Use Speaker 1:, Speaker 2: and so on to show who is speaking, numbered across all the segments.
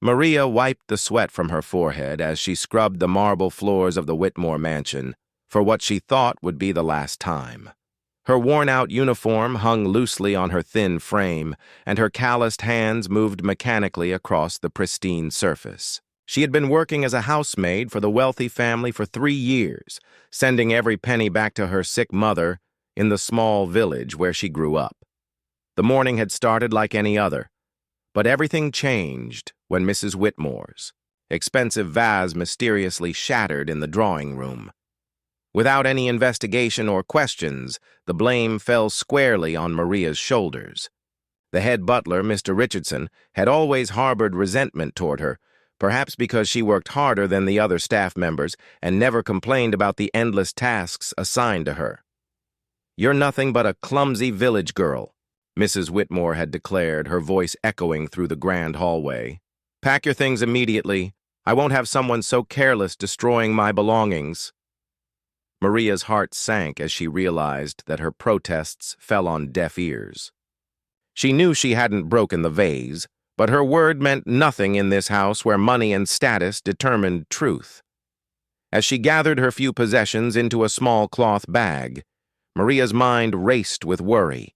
Speaker 1: Maria wiped the sweat from her forehead as she scrubbed the marble floors of the Whitmore mansion for what she thought would be the last time. Her worn-out uniform hung loosely on her thin frame, and her calloused hands moved mechanically across the pristine surface. She had been working as a housemaid for the wealthy family for 3 years, sending every penny back to her sick mother in the small village where she grew up. The morning had started like any other, but everything changed when Mrs. Whitmore's expensive vase mysteriously shattered in the drawing room. Without any investigation or questions, the blame fell squarely on Maria's shoulders. The head butler, Mr. Richardson, had always harbored resentment toward her, perhaps because she worked harder than the other staff members and never complained about the endless tasks assigned to her. "You're nothing but a clumsy village girl," Mrs. Whitmore had declared, her voice echoing through the grand hallway. "Pack your things immediately. I won't have someone so careless destroying my belongings." Maria's heart sank as she realized that her protests fell on deaf ears. She knew she hadn't broken the vase, but her word meant nothing in this house where money and status determined truth. As she gathered her few possessions into a small cloth bag, Maria's mind raced with worry.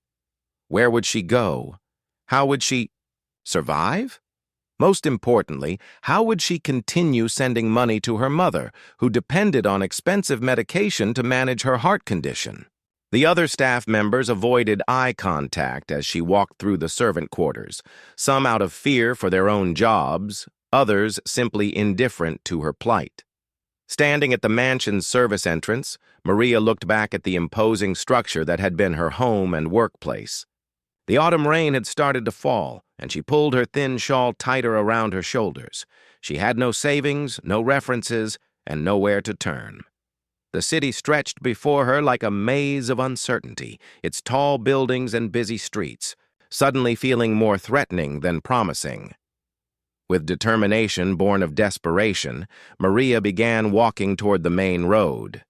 Speaker 1: Where would she go? How would she survive? Most importantly, how would she continue sending money to her mother, who depended on expensive medication to manage her heart condition? The other staff members avoided eye contact as she walked through the servant quarters, some out of fear for their own jobs, others simply indifferent to her plight. Standing at the mansion's service entrance, Maria looked back at the imposing structure that had been her home and workplace. The autumn rain had started to fall, and she pulled her thin shawl tighter around her shoulders. She had no savings, no references, and nowhere to turn. The city stretched before her like a maze of uncertainty, its tall buildings and busy streets, suddenly feeling more threatening than promising. With determination born of desperation, Maria began walking toward the main road.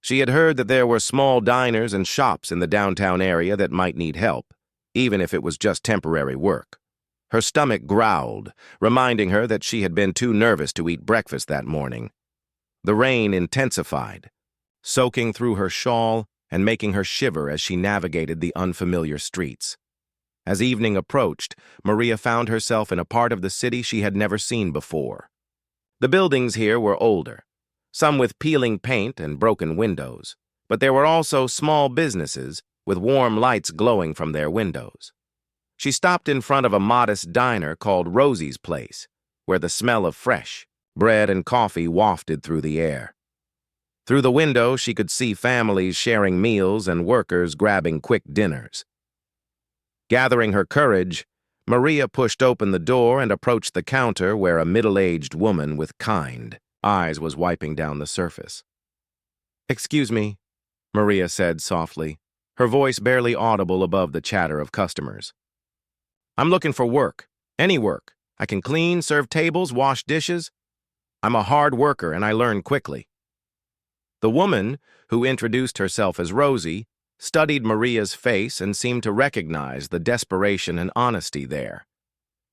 Speaker 1: She had heard that there were small diners and shops in the downtown area that might need help, even if it was just temporary work. Her stomach growled, reminding her that she had been too nervous to eat breakfast that morning. The rain intensified, soaking through her shawl and making her shiver as she navigated the unfamiliar streets. As evening approached, Maria found herself in a part of the city she had never seen before. The buildings here were older, some with peeling paint and broken windows, but there were also small businesses with warm lights glowing from their windows. She stopped in front of a modest diner called Rosie's Place, where the smell of fresh bread and coffee wafted through the air. Through the window, she could see families sharing meals and workers grabbing quick dinners. Gathering her courage, Maria pushed open the door and approached the counter where a middle-aged woman with kind eyes was wiping down the surface. "Excuse me," Maria said softly, her voice barely audible above the chatter of customers. "I'm looking for work. Any work. I can clean, serve tables, wash dishes. I'm a hard worker and I learn quickly." The woman, who introduced herself as Rosie, studied Maria's face and seemed to recognize the desperation and honesty there.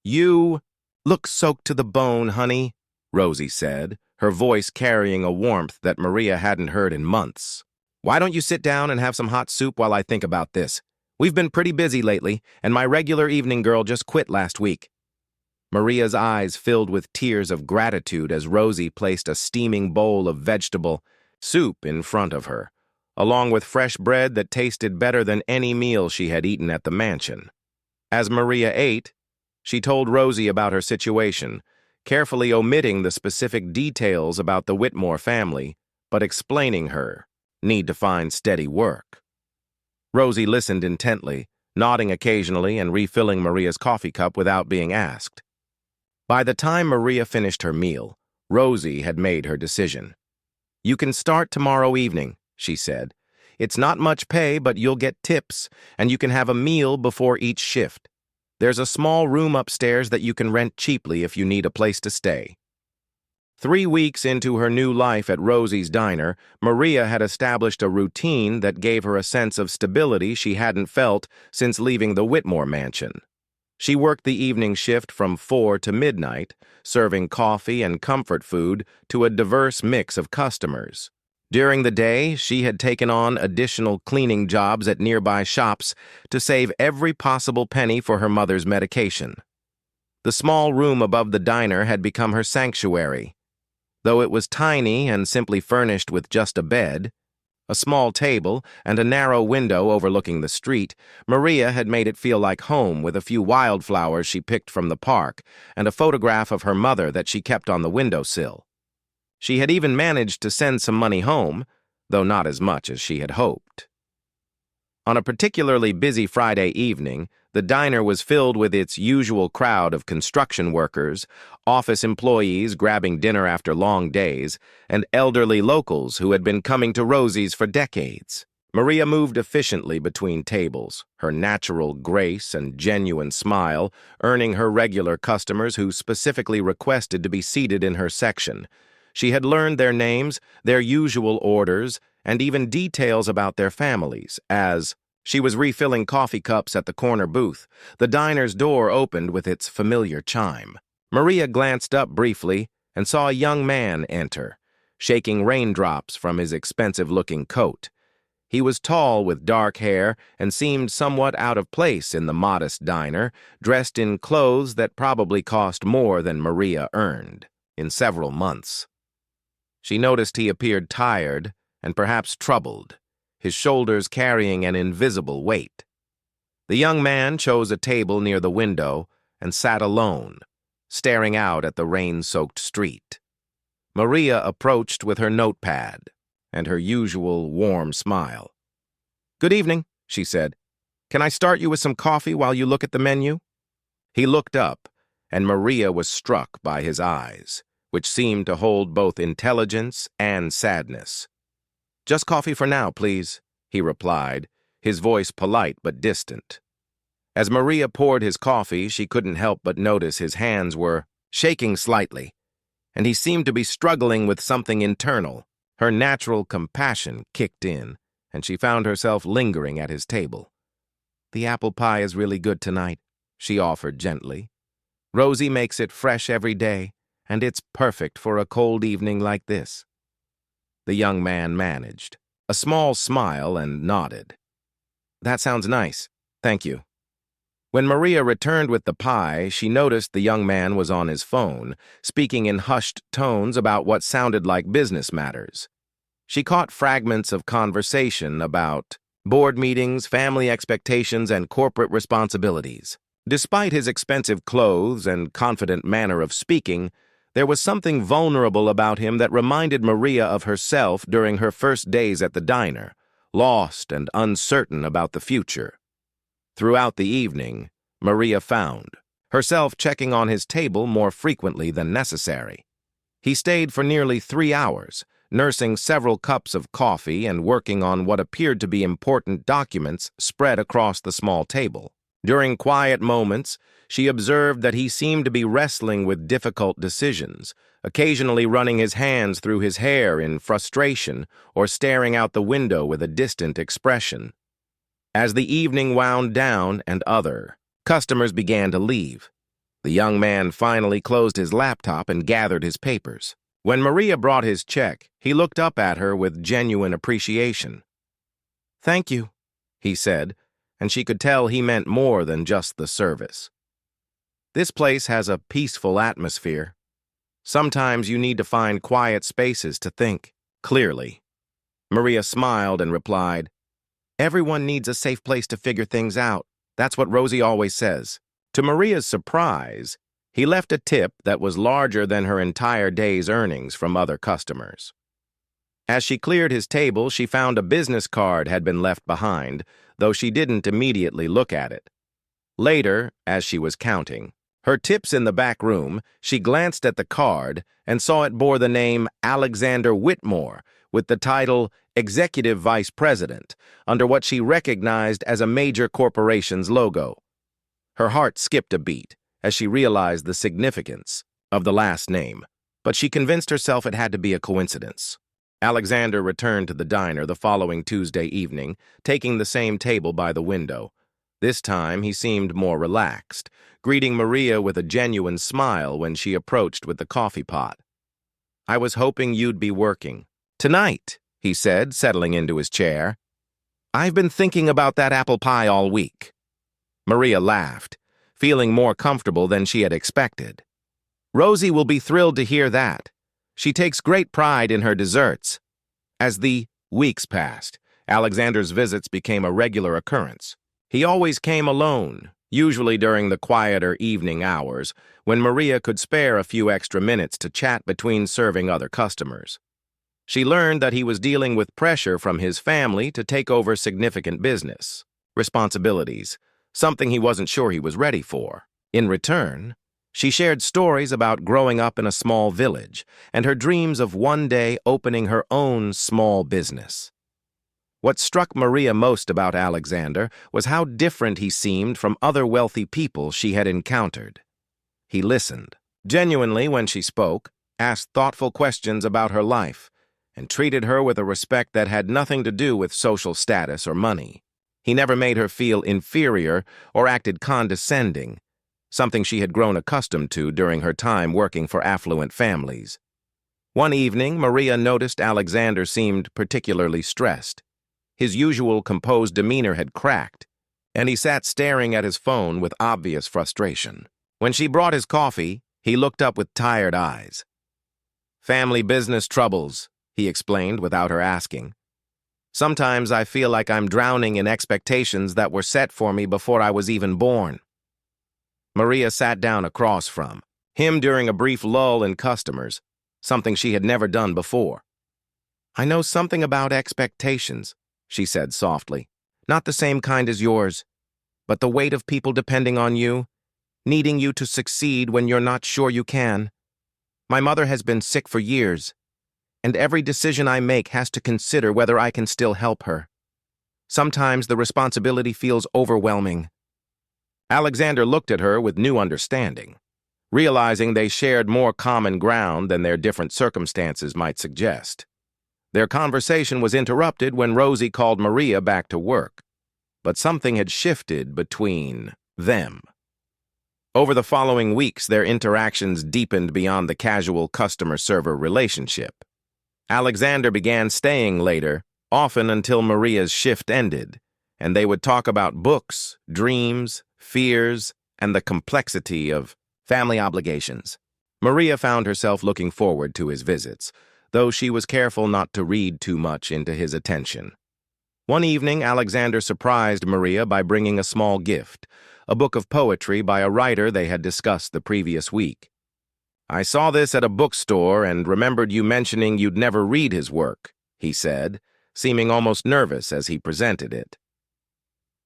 Speaker 1: "You look soaked to the bone, honey," Rosie said, her voice carrying a warmth that Maria hadn't heard in months. "Why don't you sit down and have some hot soup while I think about this? We've been pretty busy lately, and my regular evening girl just quit last week." Maria's eyes filled with tears of gratitude as Rosie placed a steaming bowl of vegetable soup in front of her, along with fresh bread that tasted better than any meal she had eaten at the mansion. As Maria ate, she told Rosie about her situation, carefully omitting the specific details about the Whitmore family, but explaining her need to find steady work. Rosie listened intently, nodding occasionally and refilling Maria's coffee cup without being asked. By the time Maria finished her meal, Rosie had made her decision. "You can start tomorrow evening," she said. "It's not much pay, but you'll get tips, and you can have a meal before each shift. There's a small room upstairs that you can rent cheaply if you need a place to stay." 3 weeks into her new life at Rosie's Diner, Maria had established a routine that gave her a sense of stability she hadn't felt since leaving the Whitmore mansion. She worked the evening shift from 4 to midnight, serving coffee and comfort food to a diverse mix of customers. During the day, she had taken on additional cleaning jobs at nearby shops to save every possible penny for her mother's medication. The small room above the diner had become her sanctuary. Though it was tiny and simply furnished with just a bed, a small table, and a narrow window overlooking the street, Maria had made it feel like home with a few wildflowers she picked from the park and a photograph of her mother that she kept on the windowsill. She had even managed to send some money home, though not as much as she had hoped. On a particularly busy Friday evening, the diner was filled with its usual crowd of construction workers, office employees grabbing dinner after long days, and elderly locals who had been coming to Rosie's for decades. Maria moved efficiently between tables, her natural grace and genuine smile earning her regular customers who specifically requested to be seated in her section. She had learned their names, their usual orders, and even details about their families. As she was refilling coffee cups at the corner booth, the diner's door opened with its familiar chime. Maria glanced up briefly and saw a young man enter, shaking raindrops from his expensive-looking coat. He was tall with dark hair and seemed somewhat out of place in the modest diner, dressed in clothes that probably cost more than Maria earned in several months. She noticed he appeared tired and perhaps troubled, his shoulders carrying an invisible weight. The young man chose a table near the window and sat alone, staring out at the rain-soaked street. Maria approached with her notepad and her usual warm smile. "Good evening," she said. "Can I start you with some coffee while you look at the menu?" He looked up, and Maria was struck by his eyes, which seemed to hold both intelligence and sadness. "Just coffee for now, please," he replied, his voice polite but distant. As Maria poured his coffee, she couldn't help but notice his hands were shaking slightly, and he seemed to be struggling with something internal. Her natural compassion kicked in, and she found herself lingering at his table. "The apple pie is really good tonight," she offered gently. "Rosie makes it fresh every day, and it's perfect for a cold evening like this." The young man managed a small smile and nodded. "That sounds nice. Thank you." When Maria returned with the pie, she noticed the young man was on his phone, speaking in hushed tones about what sounded like business matters. She caught fragments of conversation about board meetings, family expectations, and corporate responsibilities. Despite his expensive clothes and confident manner of speaking, there was something vulnerable about him that reminded Maria of herself during her first days at the diner, lost and uncertain about the future. Throughout the evening, Maria found herself checking on his table more frequently than necessary. He stayed for nearly 3 hours, nursing several cups of coffee and working on what appeared to be important documents spread across the small table. During quiet moments, she observed that he seemed to be wrestling with difficult decisions, occasionally running his hands through his hair in frustration or staring out the window with a distant expression. As the evening wound down and other customers began to leave, the young man finally closed his laptop and gathered his papers. When Maria brought his check, he looked up at her with genuine appreciation. "Thank you," he said, and she could tell he meant more than just the service. "This place has a peaceful atmosphere. Sometimes you need to find quiet spaces to think clearly." Maria smiled and replied, "Everyone needs a safe place to figure things out. That's what Rosie always says." To Maria's surprise, he left a tip that was larger than her entire day's earnings from other customers. As she cleared his table, she found a business card had been left behind, though she didn't immediately look at it. Later, as she was counting her tips in the back room, she glanced at the card and saw it bore the name Alexander Whitmore with the title Executive Vice President, under what she recognized as a major corporation's logo. Her heart skipped a beat as she realized the significance of the last name, but she convinced herself it had to be a coincidence. Alexander returned to the diner the following Tuesday evening, taking the same table by the window. This time, he seemed more relaxed, greeting Maria with a genuine smile when she approached with the coffee pot. "I was hoping you'd be working. Tonight," he said, settling into his chair. "I've been thinking about that apple pie all week." Maria laughed, feeling more comfortable than she had expected. "Rosie will be thrilled to hear that. She takes great pride in her desserts." As the weeks passed, Alexander's visits became a regular occurrence. He always came alone, usually during the quieter evening hours, when Maria could spare a few extra minutes to chat between serving other customers. She learned that he was dealing with pressure from his family to take over significant business responsibilities, something he wasn't sure he was ready for. In return, she shared stories about growing up in a small village and her dreams of one day opening her own small business. What struck Maria most about Alexander was how different he seemed from other wealthy people she had encountered. He listened genuinely when she spoke, asked thoughtful questions about her life, and treated her with a respect that had nothing to do with social status or money. He never made her feel inferior or acted condescending, something she had grown accustomed to during her time working for affluent families. One evening, Maria noticed Alexander seemed particularly stressed. His usual composed demeanor had cracked, and he sat staring at his phone with obvious frustration. When she brought his coffee, he looked up with tired eyes. "Family business troubles," he explained without her asking. "Sometimes I feel like I'm drowning in expectations that were set for me before I was even born." Maria sat down across from him during a brief lull in customers, something she had never done before. "I know something about expectations," she said softly. "Not the same kind as yours, but the weight of people depending on you, needing you to succeed when you're not sure you can. My mother has been sick for years, and every decision I make has to consider whether I can still help her. Sometimes the responsibility feels overwhelming." Alexander looked at her with new understanding, realizing they shared more common ground than their different circumstances might suggest. Their conversation was interrupted when Rosie called Maria back to work, but something had shifted between them. Over the following weeks, their interactions deepened beyond the casual customer-server relationship. Alexander began staying later, often until Maria's shift ended, and they would talk about books, dreams, fears, and the complexity of family obligations. Maria found herself looking forward to his visits, though she was careful not to read too much into his attention. One evening, Alexander surprised Maria by bringing a small gift, a book of poetry by a writer they had discussed the previous week. "I saw this at a bookstore and remembered you mentioning you'd never read his work," he said, seeming almost nervous as he presented it.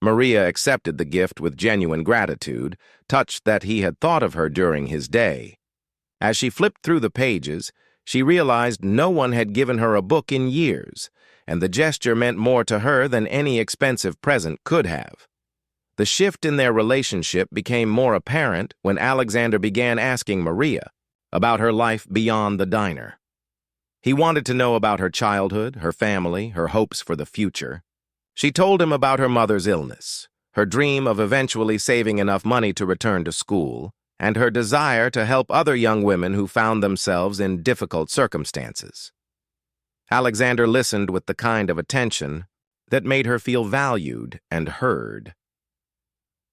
Speaker 1: Maria accepted the gift with genuine gratitude, touched that he had thought of her during his day. As she flipped through the pages, she realized no one had given her a book in years, and the gesture meant more to her than any expensive present could have. The shift in their relationship became more apparent when Alexander began asking Maria about her life beyond the diner. He wanted to know about her childhood, her family, her hopes for the future. She told him about her mother's illness, her dream of eventually saving enough money to return to school, and her desire to help other young women who found themselves in difficult circumstances. Alexander listened with the kind of attention that made her feel valued and heard.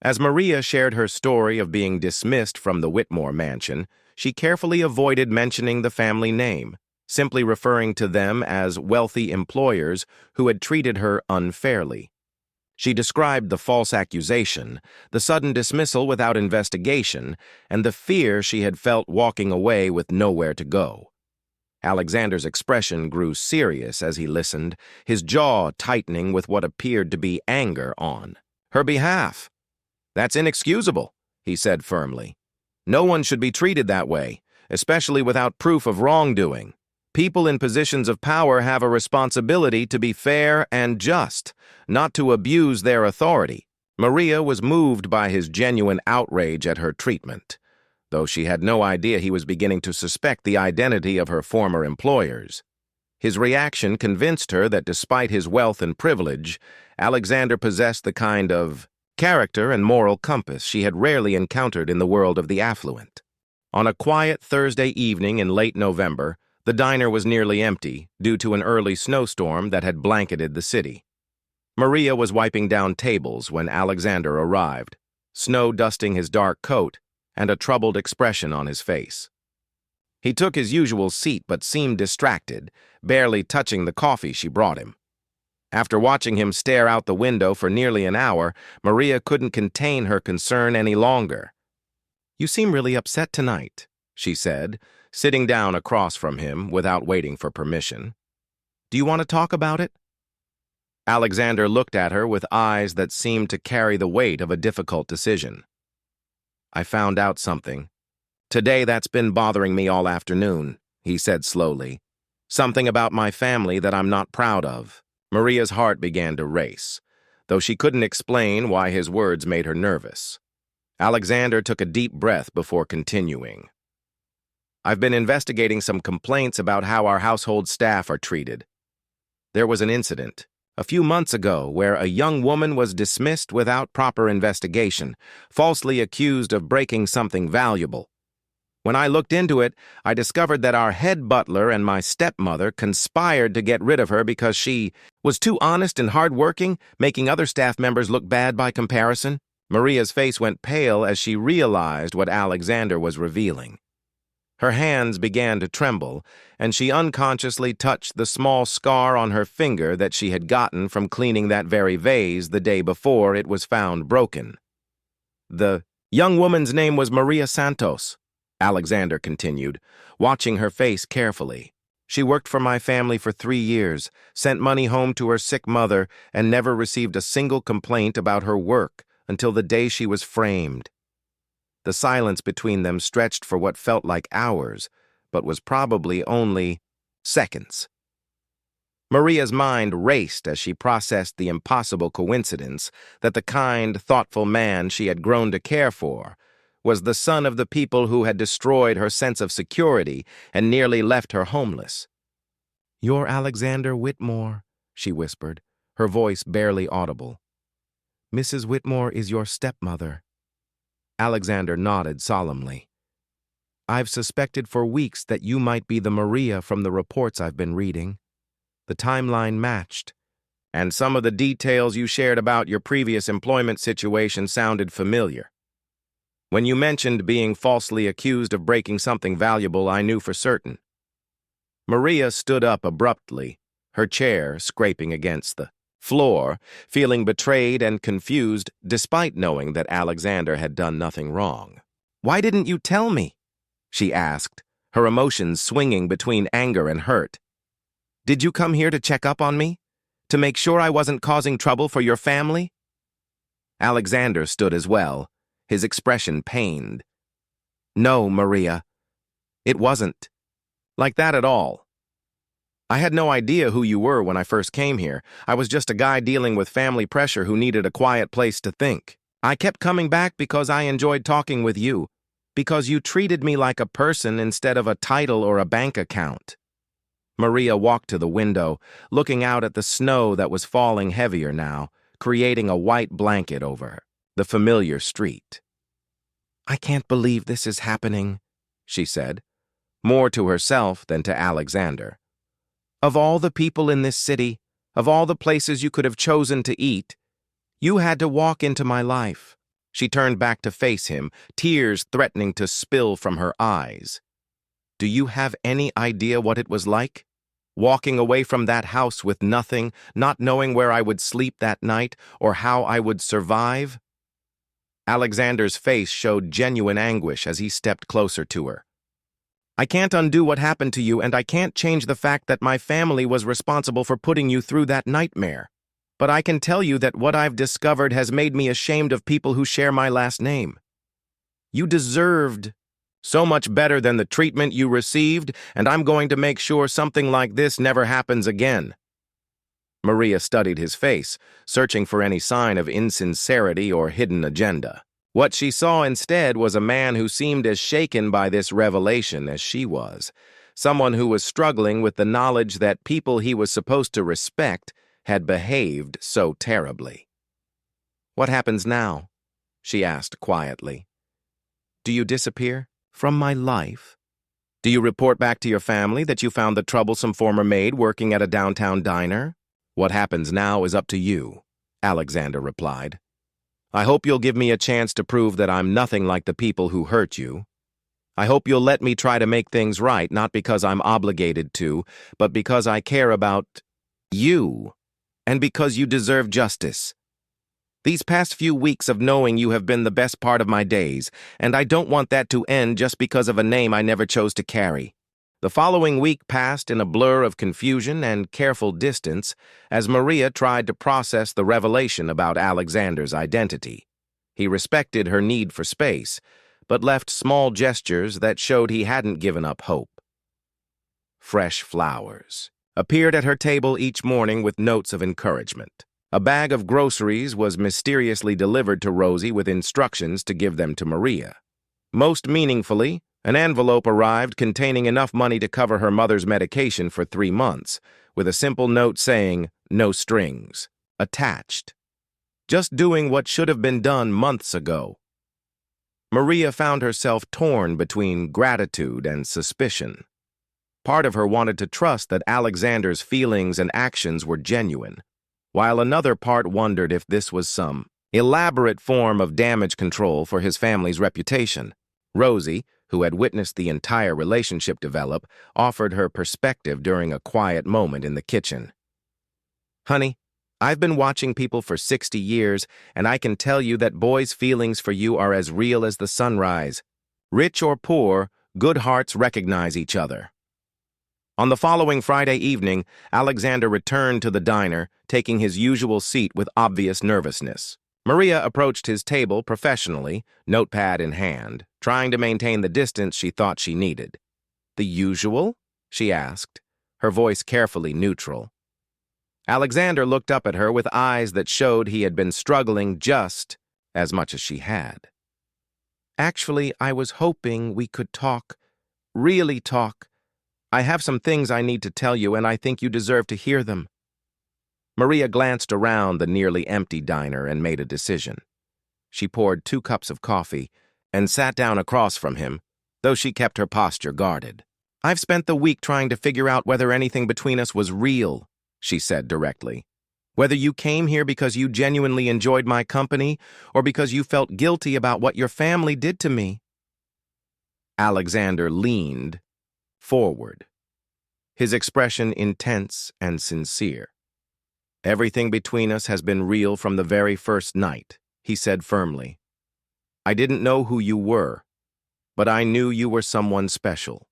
Speaker 1: As Maria shared her story of being dismissed from the Whitmore mansion, she carefully avoided mentioning the family name, simply referring to them as wealthy employers who had treated her unfairly. She described the false accusation, the sudden dismissal without investigation, and the fear she had felt walking away with nowhere to go. Alexander's expression grew serious as he listened, his jaw tightening with what appeared to be anger on her behalf. "That's inexcusable," he said firmly. "No one should be treated that way, especially without proof of wrongdoing. People in positions of power have a responsibility to be fair and just, not to abuse their authority." Maria was moved by his genuine outrage at her treatment, though she had no idea he was beginning to suspect the identity of her former employers. His reaction convinced her that despite his wealth and privilege, Alexander possessed the kind of character and moral compass she had rarely encountered in the world of the affluent. On a quiet Thursday evening in late November, the diner was nearly empty due to an early snowstorm that had blanketed the city. Maria was wiping down tables when Alexander arrived, snow dusting his dark coat and a troubled expression on his face. He took his usual seat but seemed distracted, barely touching the coffee she brought him. After watching him stare out the window for nearly an hour, Maria couldn't contain her concern any longer. "You seem really upset tonight," she said, sitting down across from him without waiting for permission. "Do you want to talk about it?" Alexander looked at her with eyes that seemed to carry the weight of a difficult decision. "I found out something today that's been bothering me all afternoon," he said slowly. "Something about my family that I'm not proud of." Maria's heart began to race, though she couldn't explain why his words made her nervous. Alexander took a deep breath before continuing. "I've been investigating some complaints about how our household staff are treated. There was an incident a few months ago where a young woman was dismissed without proper investigation, falsely accused of breaking something valuable. When I looked into it, I discovered that our head butler and my stepmother conspired to get rid of her because she was too honest and hardworking, making other staff members look bad by comparison." Maria's face went pale as she realized what Alexander was revealing. Her hands began to tremble, and she unconsciously touched the small scar on her finger that she had gotten from cleaning that very vase the day before it was found broken. "The young woman's name was Maria Santos," Alexander continued, watching her face carefully. "She worked for my family for 3 years, sent money home to her sick mother, and never received a single complaint about her work until the day she was framed." The silence between them stretched for what felt like hours, but was probably only seconds. Maria's mind raced as she processed the impossible coincidence that the kind, thoughtful man she had grown to care for was the son of the people who had destroyed her sense of security and nearly left her homeless. "You're Alexander Whitmore," she whispered, her voice barely audible. "Mrs. Whitmore is your stepmother." Alexander nodded solemnly. "I've suspected for weeks that you might be the Maria from the reports I've been reading. The timeline matched, and some of the details you shared about your previous employment situation sounded familiar. When you mentioned being falsely accused of breaking something valuable, I knew for certain." Maria stood up abruptly, her chair scraping against the floor, feeling betrayed and confused despite knowing that Alexander had done nothing wrong. "Why didn't you tell me?" she asked, her emotions swinging between anger and hurt. "Did you come here to check up on me? To make sure I wasn't causing trouble for your family?" Alexander stood as well, his expression pained. "No, Maria. It wasn't like that at all. I had no idea who you were when I first came here. I was just a guy dealing with family pressure who needed a quiet place to think. I kept coming back because I enjoyed talking with you, because you treated me like a person instead of a title or a bank account." Maria walked to the window, looking out at the snow that was falling heavier now, creating a white blanket over the familiar street. "I can't believe this is happening," she said, more to herself than to Alexander. "Of all the people in this city, of all the places you could have chosen to eat, you had to walk into my life." She turned back to face him, tears threatening to spill from her eyes. "Do you have any idea what it was like? Walking away from that house with nothing, not knowing where I would sleep that night or how I would survive?" Alexander's face showed genuine anguish as he stepped closer to her. "I can't undo what happened to you, and I can't change the fact that my family was responsible for putting you through that nightmare. But I can tell you that what I've discovered has made me ashamed of people who share my last name. You deserved so much better than the treatment you received, and I'm going to make sure something like this never happens again." Maria studied his face, searching for any sign of insincerity or hidden agenda. What she saw instead was a man who seemed as shaken by this revelation as she was, someone who was struggling with the knowledge that people he was supposed to respect had behaved so terribly. What happens now? She asked quietly. Do you disappear from my life? Do you report back to your family that you found the troublesome former maid working at a downtown diner? What happens now is up to you, Alexander replied. I hope you'll give me a chance to prove that I'm nothing like the people who hurt you. I hope you'll let me try to make things right, not because I'm obligated to, but because I care about you, and because you deserve justice. These past few weeks of knowing you have been the best part of my days, and I don't want that to end just because of a name I never chose to carry. The following week passed in a blur of confusion and careful distance as Maria tried to process the revelation about Alexander's identity. He respected her need for space, but left small gestures that showed he hadn't given up hope. Fresh flowers appeared at her table each morning with notes of encouragement. A bag of groceries was mysteriously delivered to Rosie with instructions to give them to Maria. Most meaningfully, an envelope arrived containing enough money to cover her mother's medication for 3 months, with a simple note saying, "No strings," attached. Just doing what should have been done months ago. Maria found herself torn between gratitude and suspicion. Part of her wanted to trust that Alexander's feelings and actions were genuine, while another part wondered if this was some elaborate form of damage control for his family's reputation. Rosie, who had witnessed the entire relationship develop, offered her perspective during a quiet moment in the kitchen. Honey, I've been watching people for 60 years, and I can tell you that boys' feelings for you are as real as the sunrise. Rich or poor, good hearts recognize each other. On the following Friday evening, Alexander returned to the diner, taking his usual seat with obvious nervousness. Maria approached his table professionally, notepad in hand, trying to maintain the distance she thought she needed. The usual? She asked, her voice carefully neutral. Alexander looked up at her with eyes that showed he had been struggling just as much as she had. Actually, I was hoping we could talk, really talk. I have some things I need to tell you, and I think you deserve to hear them. Maria glanced around the nearly empty diner and made a decision. She poured 2 cups of coffee and sat down across from him, though she kept her posture guarded. I've spent the week trying to figure out whether anything between us was real, she said directly. Whether you came here because you genuinely enjoyed my company or because you felt guilty about what your family did to me. Alexander leaned forward, his expression intense and sincere. Everything between us has been real from the very first night, he said firmly. I didn't know who you were, but I knew you were someone special.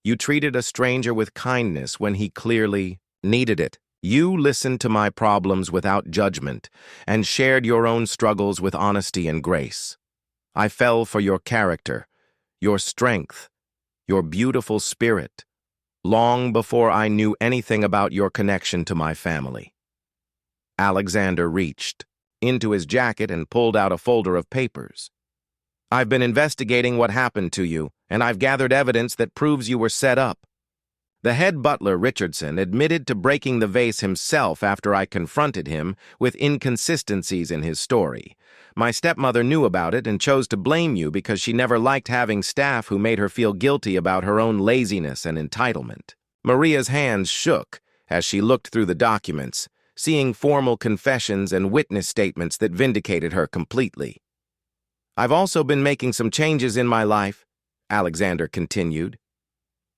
Speaker 1: You treated a stranger with kindness when he clearly needed it. You listened to my problems without judgment and shared your own struggles with honesty and grace. I fell for your character, your strength, your beautiful spirit, long before I knew anything about your connection to my family. Alexander reached into his jacket and pulled out a folder of papers. I've been investigating what happened to you, and I've gathered evidence that proves you were set up. The head butler, Richardson, admitted to breaking the vase himself after I confronted him with inconsistencies in his story. My stepmother knew about it and chose to blame you because she never liked having staff who made her feel guilty about her own laziness and entitlement. Maria's hands shook as she looked through the documents, seeing formal confessions and witness statements that vindicated her completely. I've also been making some changes in my life, Alexander continued.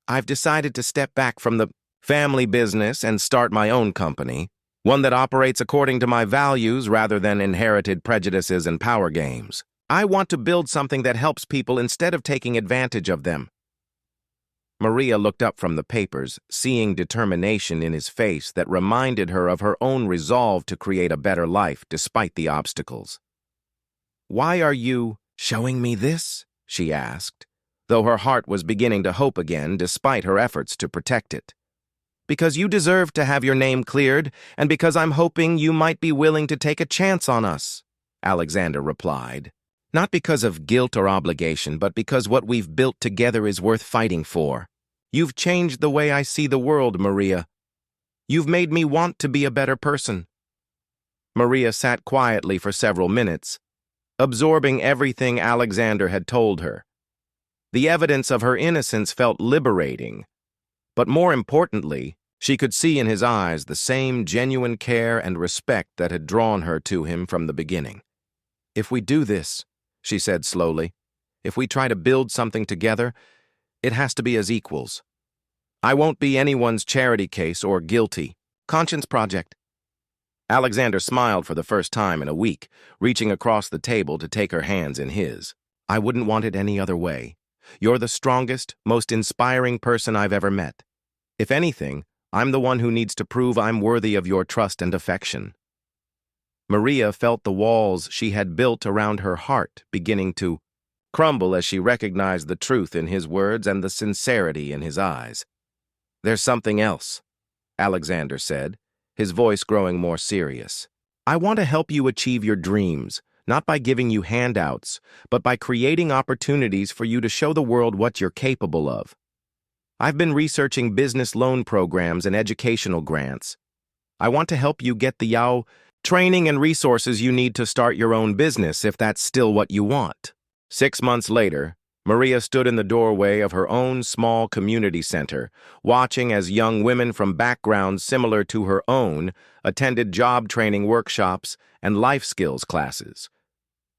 Speaker 1: I've decided to step back from the family business and start my own company, one that operates according to my values rather than inherited prejudices and power games. I want to build something that helps people instead of taking advantage of them. Maria looked up from the papers, seeing determination in his face that reminded her of her own resolve to create a better life despite the obstacles. Why are you showing me this? She asked, though her heart was beginning to hope again despite her efforts to protect it. Because you deserve to have your name cleared, and because I'm hoping you might be willing to take a chance on us, Alexander replied. Not because of guilt or obligation, but because what we've built together is worth fighting for. You've changed the way I see the world, Maria. You've made me want to be a better person. Maria sat quietly for several minutes, absorbing everything Alexander had told her. The evidence of her innocence felt liberating, but more importantly, she could see in his eyes the same genuine care and respect that had drawn her to him from the beginning. "If we do this," she said slowly, "if we try to build something together, it has to be as equals. I won't be anyone's charity case or guilty conscience project." Alexander smiled for the first time in a week, reaching across the table to take her hands in his. "I wouldn't want it any other way. You're the strongest, most inspiring person I've ever met. If anything, I'm the one who needs to prove I'm worthy of your trust and affection." Maria felt the walls she had built around her heart beginning to crumble as she recognized the truth in his words and the sincerity in his eyes. "There's something else," Alexander said, his voice growing more serious. "I want to help you achieve your dreams, not by giving you handouts, but by creating opportunities for you to show the world what you're capable of. I've been researching business loan programs and educational grants. I want to help you get the training and resources you need to start your own business if that's still what you want." 6 months later, Maria stood in the doorway of her own small community center, watching as young women from backgrounds similar to her own attended job training workshops and life skills classes.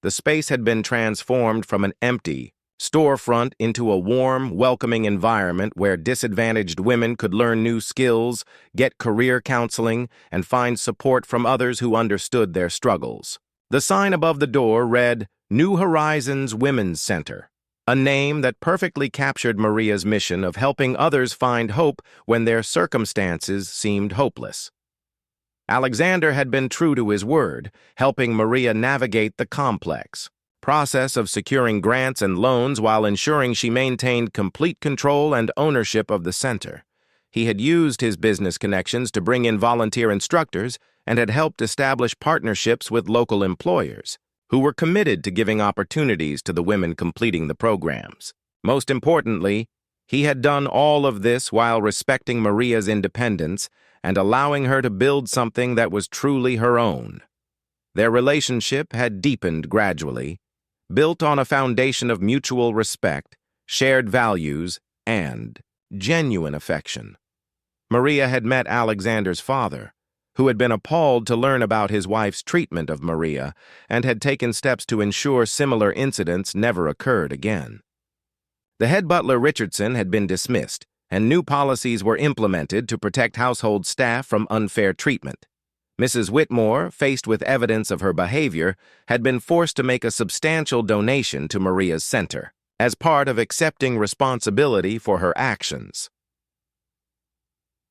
Speaker 1: The space had been transformed from an empty storefront into a warm, welcoming environment where disadvantaged women could learn new skills, get career counseling, and find support from others who understood their struggles. The sign above the door read, "New Horizons Women's Center," a name that perfectly captured Maria's mission of helping others find hope when their circumstances seemed hopeless. Alexander had been true to his word, helping Maria navigate the complex process of securing grants and loans while ensuring she maintained complete control and ownership of the center. He had used his business connections to bring in volunteer instructors and had helped establish partnerships with local employers, who were committed to giving opportunities to the women completing the programs. Most importantly, he had done all of this while respecting Maria's independence and allowing her to build something that was truly her own. Their relationship had deepened gradually, built on a foundation of mutual respect, shared values, and genuine affection. Maria had met Alexander's father, who had been appalled to learn about his wife's treatment of Maria and had taken steps to ensure similar incidents never occurred again. The head butler Richardson had been dismissed, and new policies were implemented to protect household staff from unfair treatment. Mrs. Whitmore, faced with evidence of her behavior, had been forced to make a substantial donation to Maria's center, as part of accepting responsibility for her actions.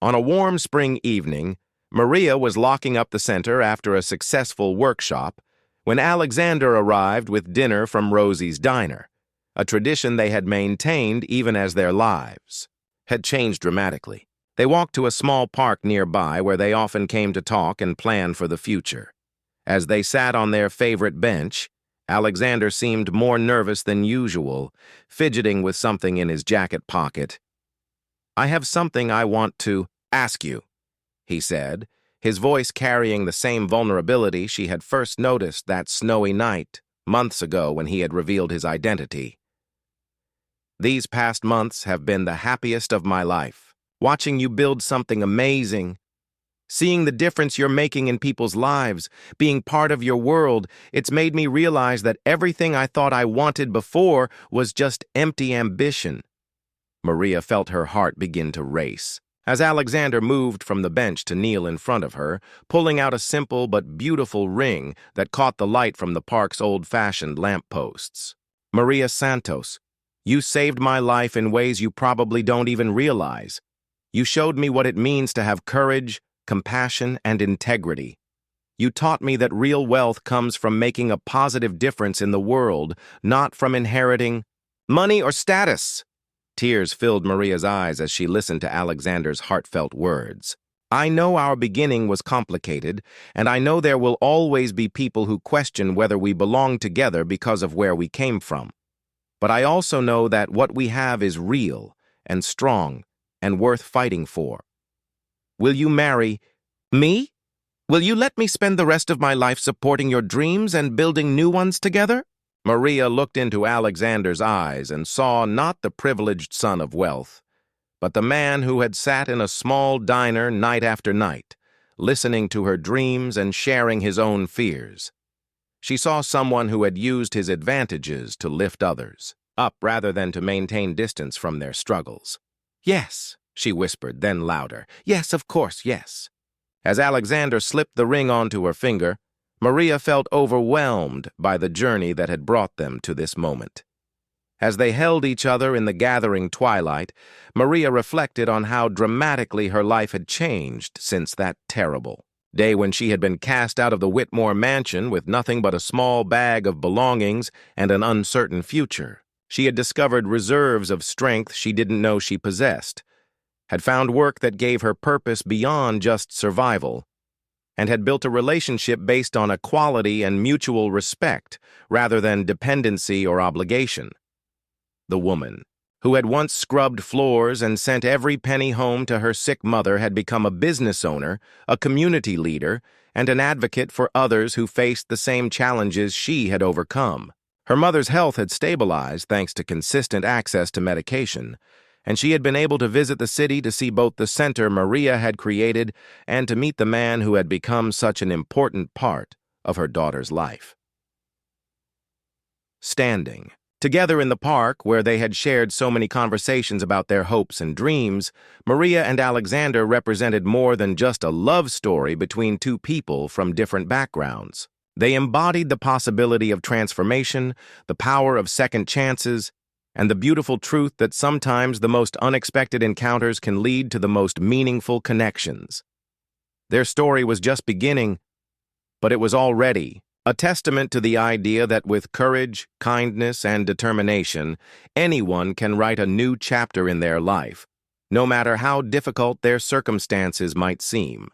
Speaker 1: On a warm spring evening, Maria was locking up the center after a successful workshop when Alexander arrived with dinner from Rosie's Diner, a tradition they had maintained even as their lives had changed dramatically. They walked to a small park nearby where they often came to talk and plan for the future. As they sat on their favorite bench, Alexander seemed more nervous than usual, fidgeting with something in his jacket pocket. "I have something I want to ask you," he said, his voice carrying the same vulnerability she had first noticed that snowy night, months ago when he had revealed his identity. "These past months have been the happiest of my life. Watching you build something amazing, seeing the difference you're making in people's lives, being part of your world, it's made me realize that everything I thought I wanted before was just empty ambition." Maria felt her heart begin to race as Alexander moved from the bench to kneel in front of her, pulling out a simple but beautiful ring that caught the light from the park's old-fashioned lampposts. "Maria Santos, you saved my life in ways you probably don't even realize. You showed me what it means to have courage, compassion, and integrity. You taught me that real wealth comes from making a positive difference in the world, not from inheriting money or status." Tears filled Maria's eyes as she listened to Alexander's heartfelt words. "I know our beginning was complicated, and I know there will always be people who question whether we belong together because of where we came from. But I also know that what we have is real and strong and worth fighting for. Will you marry me?" Will you let me spend the rest of my life supporting your dreams and building new ones together? Maria looked into Alexander's eyes and saw not the privileged son of wealth, but the man who had sat in a small diner night after night, listening to her dreams and sharing his own fears. She saw someone who had used his advantages to lift others up rather than to maintain distance from their struggles. Yes, she whispered, then louder. Yes, of course, yes. As Alexander slipped the ring onto her finger, Maria felt overwhelmed by the journey that had brought them to this moment. As they held each other in the gathering twilight, Maria reflected on how dramatically her life had changed since that terrible day when she had been cast out of the Whitmore mansion with nothing but a small bag of belongings and an uncertain future. She had discovered reserves of strength she didn't know she possessed, had found work that gave her purpose beyond just survival, and had built a relationship based on equality and mutual respect rather than dependency or obligation. The woman, who had once scrubbed floors and sent every penny home to her sick mother, had become a business owner, a community leader, and an advocate for others who faced the same challenges she had overcome. Her mother's health had stabilized thanks to consistent access to medication, and she had been able to visit the city to see both the center Maria had created and to meet the man who had become such an important part of her daughter's life. Standing together in the park, where they had shared so many conversations about their hopes and dreams, Maria and Alexander represented more than just a love story between two people from different backgrounds. They embodied the possibility of transformation, the power of second chances, and the beautiful truth that sometimes the most unexpected encounters can lead to the most meaningful connections. Their story was just beginning, but it was already a testament to the idea that with courage, kindness, and determination, anyone can write a new chapter in their life, no matter how difficult their circumstances might seem.